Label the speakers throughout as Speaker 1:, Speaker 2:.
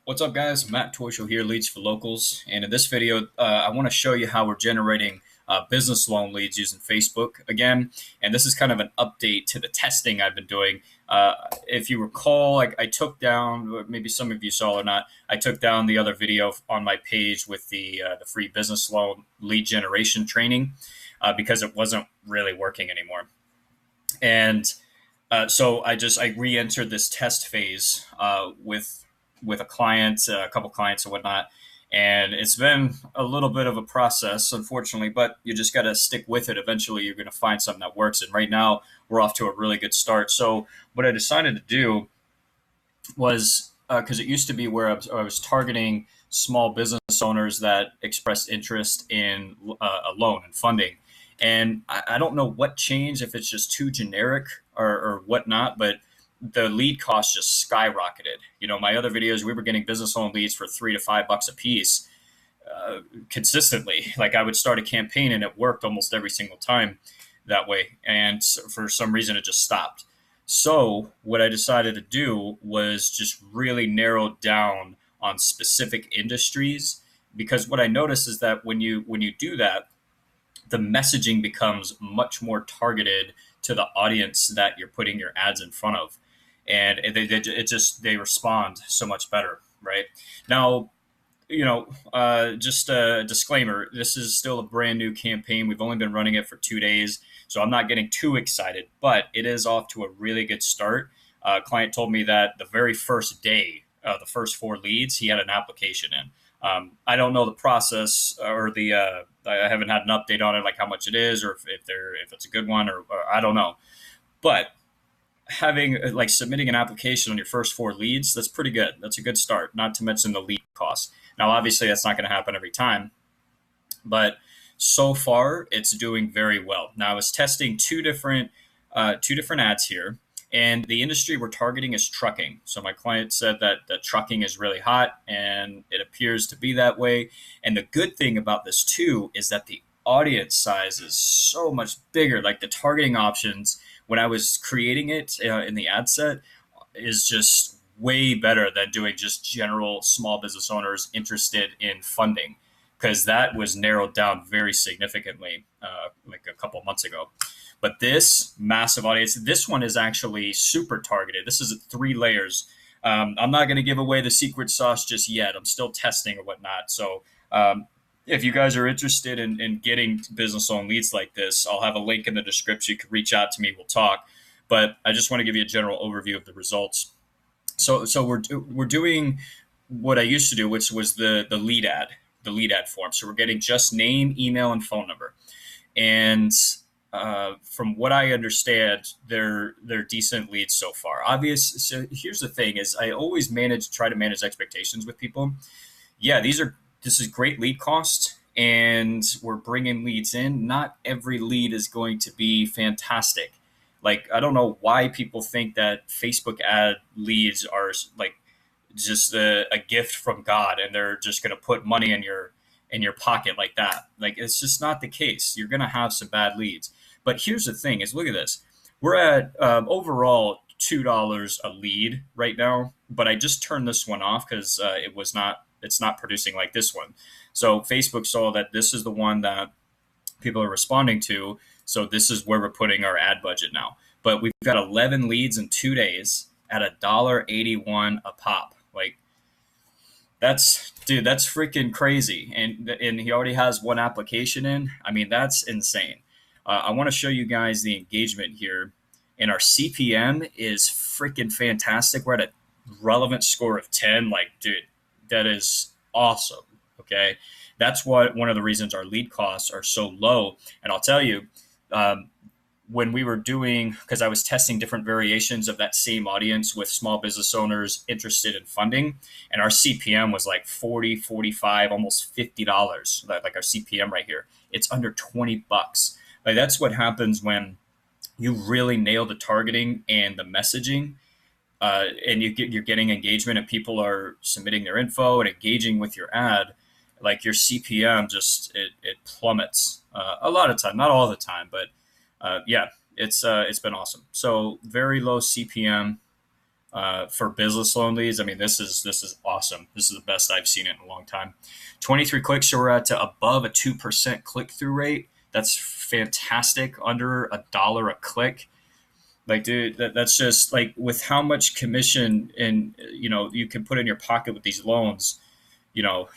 Speaker 1: What's up, guys? Matt Torshel here, Leads for Locals. And in this video, I want to show you how we're generating business loan leads using Facebook again. And this is kind of an update to the testing I've been doing. If you recall, I took down, maybe some of you saw or not, I took down the other video on my page with the free business loan lead generation training because it wasn't really working anymore. And so I re-entered this test phase with a client, a couple clients and whatnot. And it's been a little bit of a process, unfortunately, but you just got to stick with it. Eventually, you're going to find something that works. And right now, we're off to a really good start. So what I decided to do was because it used to be where I was targeting small business owners that expressed interest in a loan and funding. And I don't know what changed, if it's just too generic or whatnot, but the lead cost just skyrocketed. You know, my other videos, we were getting business loan leads for $3 to $5 a piece consistently. Like I would start a campaign and it worked almost every single time that way. And for some reason, it just stopped. So what I decided to do was just really narrow down on specific industries, because what I noticed is that when you do that, the messaging becomes much more targeted to the audience that you're putting your ads in front of, and they respond so much better, right? Now, just a disclaimer: this is still a brand new campaign. We've only been running it for 2 days, so I'm not getting too excited, but it is off to a really good start. Client told me that the very first day, the first 4 leads, he had an application in. I don't know the process or I haven't had an update on it, like how much it is, or if it's a good one, or I don't know. But having submitting an application on your first 4 leads, that's pretty good. That's a good start, not to mention the lead cost. Now, obviously that's not going to happen every time, but so far it's doing very well. Now I was testing two different ads here, and the industry we're targeting is trucking. So my client said that trucking is really hot, and it appears to be that way. And the good thing about this too is that the audience size is so much bigger. Like the targeting options, when I was creating it in the ad set, is just way better than doing just general small business owners interested in funding, because that was narrowed down very significantly like a couple months ago. But this massive audience, this one is actually super targeted. This is 3 layers. I'm not going to give away the secret sauce just yet. I'm still testing or whatnot. So if you guys are interested in getting business loan leads like this, I'll have a link in the description. You can reach out to me. We'll talk. But I just want to give you a general overview of the results. So we're doing what I used to do, which was the lead ad form. So we're getting just name, email, and phone number. And from what I understand, they're decent leads so far. So here's the thing: is I always try to manage expectations with people. Yeah, this is great lead cost, and we're bringing leads in. Not every lead is going to be fantastic. Like I don't know why people think that Facebook ad leads are like just a gift from God, and they're just going to put money in your pocket like that. Like it's just not the case. You're going to have some bad leads. But here's the thing: is look at this. We're at overall $2 a lead right now, but I just turned this one off because it's not producing like this one. So Facebook saw that this is the one that people are responding to. So this is where we're putting our ad budget now. But we've got 11 leads in 2 days at $1.81 a pop. Like that's freaking crazy. And he already has 1 application in. I mean, that's insane. I want to show you guys the engagement here. And our CPM is freaking fantastic. We're at a relevant score of 10. Like, dude, that is awesome. Okay. That's one of the reasons our lead costs are so low. And I'll tell you, when we were doing, because I was testing different variations of that same audience with small business owners interested in funding, and our CPM was like 40, 45, almost $50. Like our CPM right here, it's under $20. Like that's what happens when you really nail the targeting and the messaging, and you're getting engagement, and people are submitting their info and engaging with your ad. Like your CPM just it plummets a lot of time, not all the time, but yeah, it's been awesome. So very low CPM, for business loan leads. I mean, this is awesome. This is the best I've seen it in a long time. 23 clicks, so we're at above a 2% click through rate. That's fantastic. Under $1 a click. Like, dude, that's just like with how much commission and you can put in your pocket with these loans.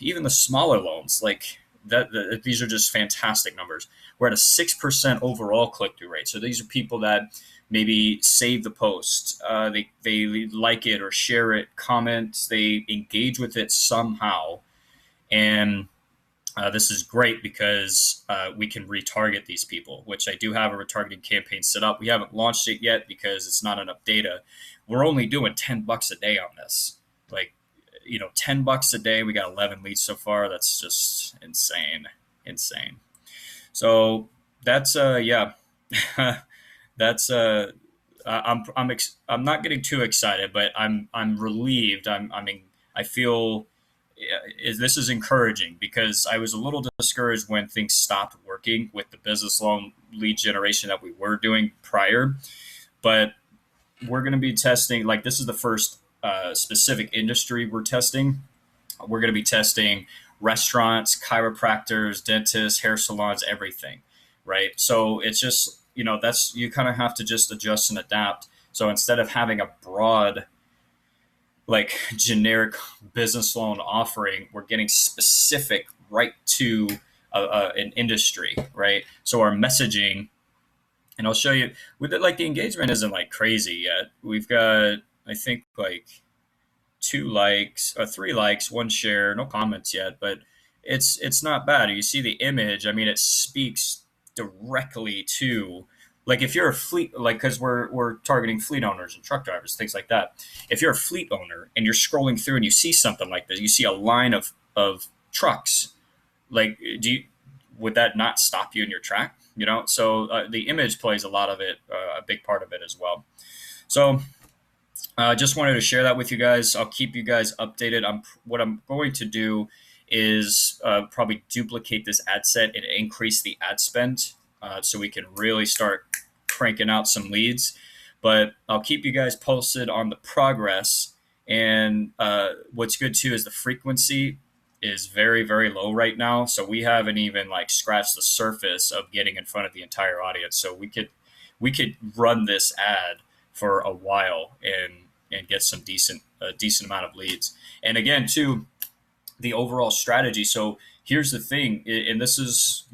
Speaker 1: Even the smaller loans, like that, these are just fantastic numbers. We're at a 6% overall click through rate. So these are people that maybe save the post, they like it or share it, comment, they engage with it somehow, and this is great because we can retarget these people, which I do have a retargeting campaign set up. We haven't launched it yet because it's not enough data. We're only doing $10 a day on this. Like, $10 a day. We got 11 leads so far. That's just insane. So that's yeah, that's I'm not getting too excited, but I'm relieved. I feel this is encouraging because I was a little discouraged when things stopped working with the business loan lead generation that we were doing prior. But we're going to be testing, like, this is the first specific industry we're testing. We're going to be testing restaurants, chiropractors, dentists, hair salons, everything, right? So it's just, that's, you kind of have to just adjust and adapt. So instead of having a broad, like, generic business loan offering, we're getting specific right to an industry, right? So our messaging, and I'll show you with it, like, the engagement isn't like crazy yet. We've got, I think, like 2 likes or 3 likes, 1 share, no comments yet, but it's not bad. You see the image. I mean, it speaks directly to, like, if you're a fleet, like, because we're targeting fleet owners and truck drivers, things like that. If you're a fleet owner and you're scrolling through and you see something like this, you see a line of trucks, like, would that not stop you in your track? So the image plays a lot of it, a big part of it as well. So I just wanted to share that with you guys. I'll keep you guys updated. What I'm going to do is probably duplicate this ad set and increase the ad spend so we can really start cranking out some leads. But I'll keep you guys posted on the progress. And what's good too is the frequency is very, very low right now. So we haven't even, like, scratched the surface of getting in front of the entire audience. So we could run this ad for a while and get some decent amount of leads. And again, too, the overall strategy. So here's the thing, and this is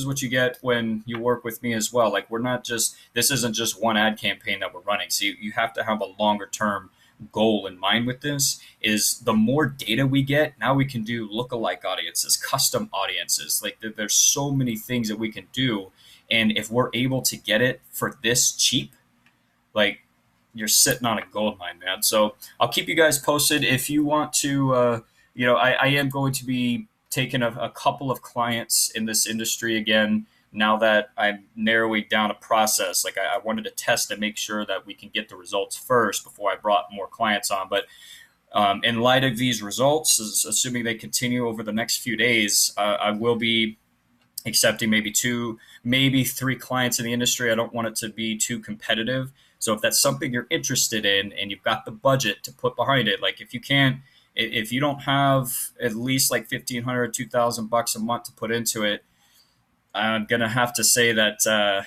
Speaker 1: what you get when you work with me as well. Like, this isn't just one ad campaign that we're running. So you have to have a longer term goal in mind with this. Is the more data we get, now we can do lookalike audiences, custom audiences. Like, there's so many things that we can do. And if we're able to get it for this cheap, like, you're sitting on a gold mine, man. So I'll keep you guys posted. If you want to, I am going to be taking a couple of clients in this industry again, now that I'm narrowing down a process. Like, I wanted to test and make sure that we can get the results first before I brought more clients on. But in light of these results, assuming they continue over the next few days, I will be accepting maybe 2, maybe 3 clients in the industry. I don't want it to be too competitive. So if that's something you're interested in and you've got the budget to put behind it, like, if you don't have at least like $1,500, $2,000 a month to put into it, I'm gonna have to say that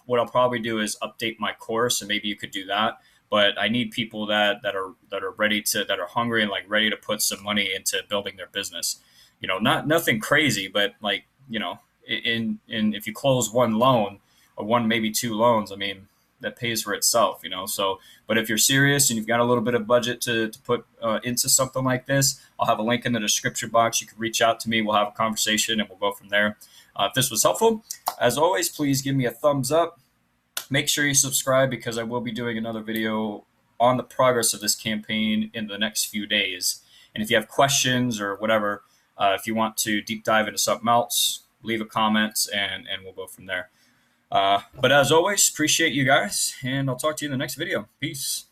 Speaker 1: what I'll probably do is update my course, and maybe you could do that. But I need people that are ready to, that are hungry and, like, ready to put some money into building their business. Nothing crazy, but, like, in if you close 1 loan or 1, maybe 2 loans, I mean, that pays for itself, So, but if you're serious and you've got a little bit of budget to put into something like this, I'll have a link in the description box. You can reach out to me. We'll have a conversation and we'll go from there. If this was helpful, as always, please give me a thumbs up. Make sure you subscribe, because I will be doing another video on the progress of this campaign in the next few days. And if you have questions or whatever, if you want to deep dive into something else, leave a comment and we'll go from there. But as always, appreciate you guys, and I'll talk to you in the next video. Peace.